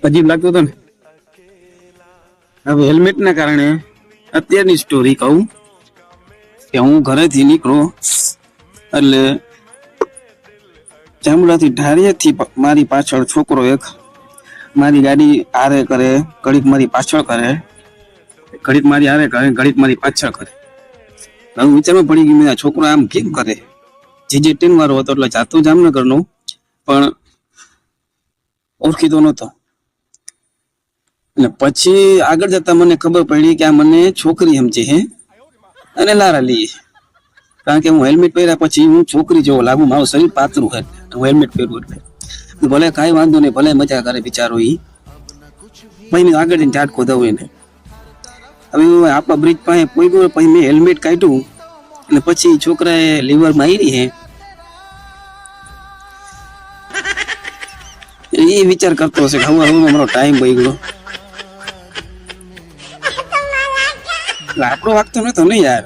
અજીબ લાગતું હતું ને. હવે હેલ્મેટ ના કારણે અત્યારની સ્ટોરી કહું કે હું ઘરેથી નીકળું એટલે ચામડાથી ઢારિયાથી મારી પાછળ છોકરો એક મારી ગાડી આરે કરે, ઘડીક મારી પાછળ કરે, ઘડીક મારી આરે કરે, ઘડીક મારી પાછળ કરે. હું વિચારમાં પડી ગયું, આ છોકરો આમ કેમ કરે? GJ10 વાળો હતો એટલે જાતું જામનગરનો, પણ ઓળખીતો નહોતો. એટલે પછી આગળ જતા મને ખબર પડી કે આ મને છોકરી સમજે હે અને લારા લઈએ. કારણ કે હું હેલ્મેટ પહેર્યા પછી હું છોકરી જેવો લાગુ, મારું શરીર પાતળું છે, હું હેલ્મેટ પહેરું એટલે. ભલે કાંઈ વાંધો નહીં, ભલે મજા કરે બિચારો ઈ. પછી આગળ જઈને ઝાટકો દઉં એને. હવે આપણા બ્રિજ પાસે પહોંચ્યો, પછી મેં હેલ્મેટ કાઢ્યું અને પછી છોકરાએ લીવર મારી હે. એ વિચાર કરતો હશે કે હવે મારો ટાઈમ બગડ્યો. આપણો વાગતો નતો ને યાર.